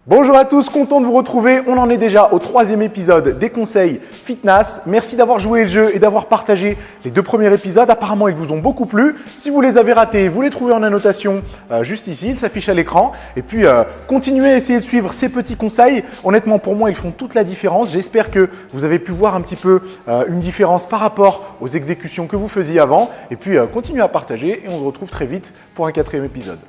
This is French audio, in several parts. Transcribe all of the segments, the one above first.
Bonjour à tous, content de vous retrouver. On en est déjà au 3e épisode des conseils fitness. Merci d'avoir joué le jeu et d'avoir partagé les 2 premiers épisodes. Apparemment, ils vous ont beaucoup plu. Si vous les avez ratés, vous les trouvez en annotation juste ici, il s'affiche à l'écran. Et puis, continuez à essayer de suivre ces petits conseils. Honnêtement, pour moi, ils font toute la différence. J'espère que vous avez pu voir un petit peu une différence par rapport aux exécutions que vous faisiez avant. Et puis, continuez à partager et on se retrouve très vite pour un 4e épisode.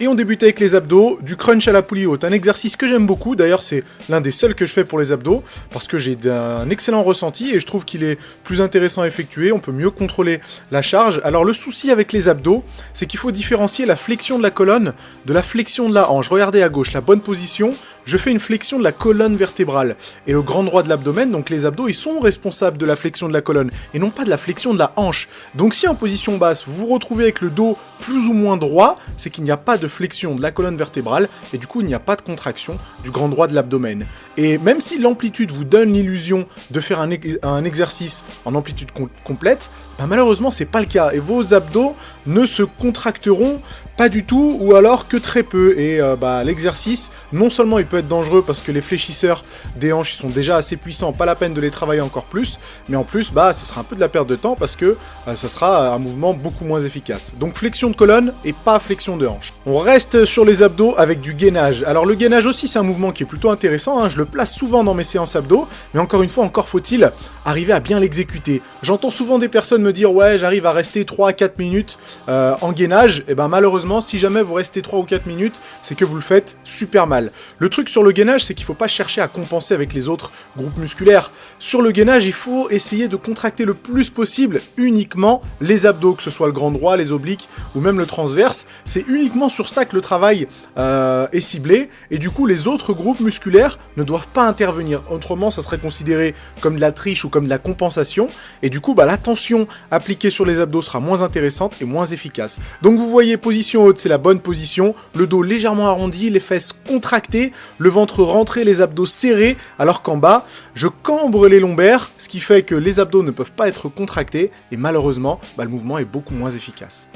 Et on débute avec les abdos, du crunch à la poulie haute, un exercice que j'aime beaucoup, d'ailleurs c'est l'un des seuls que je fais pour les abdos, parce que j'ai un excellent ressenti et je trouve qu'il est plus intéressant à effectuer, on peut mieux contrôler la charge. Alors le souci avec les abdos, c'est qu'il faut différencier la flexion de la colonne de la flexion de la hanche. Regardez à gauche, la bonne position, je fais une flexion de la colonne vertébrale. Et le grand droit de l'abdomen, donc les abdos, ils sont responsables de la flexion de la colonne, et non pas de la flexion de la hanche. Donc si en position basse, vous vous retrouvez avec le dos plus ou moins droit, c'est qu'il n'y a pas de flexion de la colonne vertébrale, et du coup il n'y a pas de contraction du grand droit de l'abdomen. Et même si l'amplitude vous donne l'illusion de faire un exercice en amplitude complète, bah malheureusement c'est pas le cas, et vos abdos ne se contracteront pas du tout, ou alors que très peu, et l'exercice, non seulement il peut être dangereux parce que les fléchisseurs des hanches ils sont déjà assez puissants, pas la peine de les travailler encore plus, mais en plus, ce sera un peu de la perte de temps parce que ça sera un mouvement beaucoup moins efficace. Donc flexion de colonne et pas flexion de hanche. On reste sur les abdos avec du gainage. Alors le gainage aussi c'est un mouvement qui est plutôt intéressant, hein. Je le place souvent dans mes séances abdos, mais encore une fois, encore faut-il arriver à bien l'exécuter. J'entends souvent des personnes me dire ouais j'arrive à rester 3 à 4 minutes en gainage, et malheureusement si jamais vous restez 3 ou 4 minutes, c'est que vous le faites super mal. Le truc sur le gainage, c'est qu'il ne faut pas chercher à compenser avec les autres groupes musculaires. Sur le gainage, il faut essayer de contracter le plus possible uniquement les abdos, que ce soit le grand droit, les obliques ou même le transverse. C'est uniquement sur ça que le travail est ciblé, et du coup les autres groupes musculaires ne doivent pas intervenir. Autrement, ça serait considéré comme de la triche ou comme de la compensation, et du coup la tension appliquée sur les abdos sera moins intéressante et moins efficace. Donc vous voyez, position haute, c'est la bonne position, le dos légèrement arrondi, les fesses contractées, le ventre rentré, les abdos serrés, alors qu'en bas, je cambre les lombaires, ce qui fait que les abdos ne peuvent pas être contractés, et malheureusement, le mouvement est beaucoup moins efficace.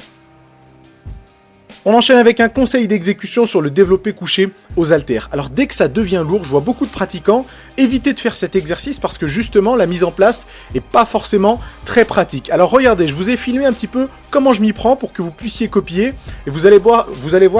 On enchaîne avec un conseil d'exécution sur le développé couché aux haltères. Alors dès que ça devient lourd, je vois beaucoup de pratiquants éviter de faire cet exercice parce que justement la mise en place est pas forcément très pratique. Alors regardez, je vous ai filmé un petit peu comment je m'y prends pour que vous puissiez copier, et vous allez voir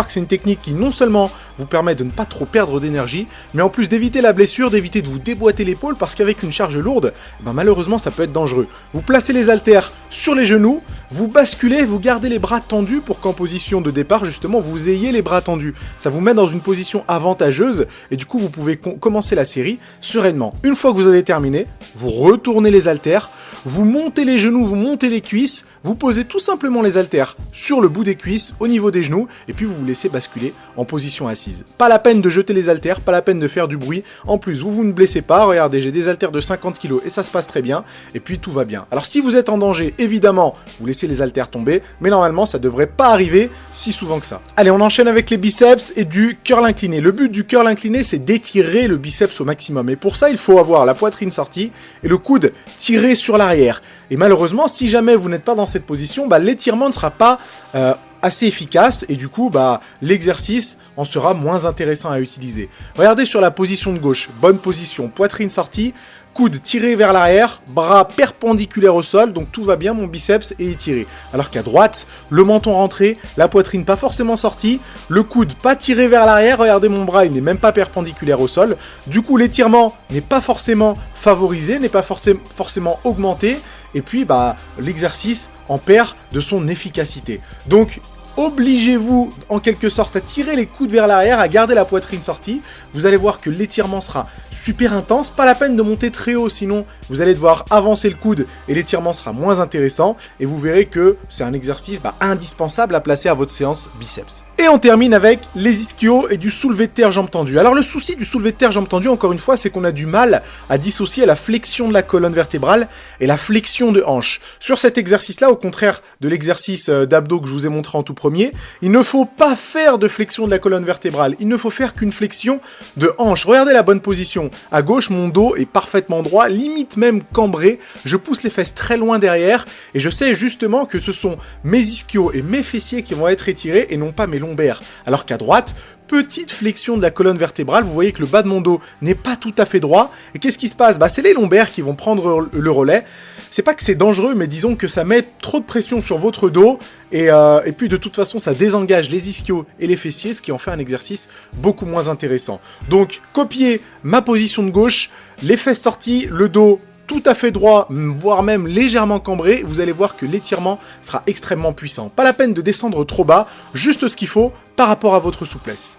que c'est une technique qui non seulement vous permet de ne pas trop perdre d'énergie, mais en plus d'éviter la blessure, d'éviter de vous déboîter l'épaule, parce qu'avec une charge lourde, malheureusement ça peut être dangereux. Vous placez les haltères sur les genoux, vous basculez, vous gardez les bras tendus pour qu'en position de départ, justement, vous ayez les bras tendus. Ça vous met dans une position avantageuse, et du coup vous pouvez commencer la série sereinement. Une fois que vous avez terminé, vous retournez les haltères, vous montez les genoux, vous montez les cuisses, vous posez tout simplement les haltères sur le bout des cuisses, au niveau des genoux, et puis vous vous laissez basculer en position assise. Pas la peine de jeter les haltères, pas la peine de faire du bruit. En plus, vous ne blessez pas. Regardez, j'ai des haltères de 50 kg et ça se passe très bien. Et puis tout va bien. Alors si vous êtes en danger, évidemment, vous laissez les haltères tomber, mais normalement, ça devrait pas arriver si souvent que ça. Allez, on enchaîne avec les biceps et du curl incliné. Le but du curl incliné, c'est d'étirer le biceps au maximum. Et pour ça, il faut avoir la poitrine sortie et le coude tiré sur l'arrière. Et malheureusement, si jamais vous n'êtes pas dans cette position, l'étirement ne sera pas assez efficace, et du coup l'exercice en sera moins intéressant à utiliser. Regardez sur la position de gauche, bonne position, poitrine sortie, coude tiré vers l'arrière, bras perpendiculaires au sol, donc tout va bien, mon biceps est étiré. Alors qu'à droite, le menton rentré, la poitrine pas forcément sortie, le coude pas tiré vers l'arrière, regardez mon bras, il n'est même pas perpendiculaire au sol. Du coup, l'étirement n'est pas forcément favorisé, n'est pas forcément augmenté, et puis l'exercice en perd de son efficacité. Donc obligez-vous en quelque sorte à tirer les coudes vers l'arrière, à garder la poitrine sortie. Vous allez voir que l'étirement sera super intense, pas la peine de monter très haut, sinon vous allez devoir avancer le coude et l'étirement sera moins intéressant, et vous verrez que c'est un exercice indispensable à placer à votre séance biceps. Et on termine avec les ischios et du soulevé de terre jambes tendues. Alors le souci du soulevé de terre jambes tendues, encore une fois, c'est qu'on a du mal à dissocier la flexion de la colonne vertébrale et la flexion de hanche. Sur cet exercice-là, au contraire de l'exercice d'abdos que je vous ai montré en tout premier, il ne faut pas faire de flexion de la colonne vertébrale, il ne faut faire qu'une flexion de hanche. Regardez la bonne position. À gauche, mon dos est parfaitement droit, limite même cambré. Je pousse les fesses très loin derrière et je sais justement que ce sont mes ischios et mes fessiers qui vont être étirés et non pas mes lombaires. Alors qu'à droite, petite flexion de la colonne vertébrale, vous voyez que le bas de mon dos n'est pas tout à fait droit. Et qu'est-ce qui se passe? C'est les lombaires qui vont prendre le relais. C'est pas que c'est dangereux, mais disons que ça met trop de pression sur votre dos, et puis de toute façon, ça désengage les ischios et les fessiers, ce qui en fait un exercice beaucoup moins intéressant. Donc, copiez ma position de gauche, les fesses sorties, le dos tout à fait droit, voire même légèrement cambré, vous allez voir que l'étirement sera extrêmement puissant. Pas la peine de descendre trop bas, juste ce qu'il faut par rapport à votre souplesse.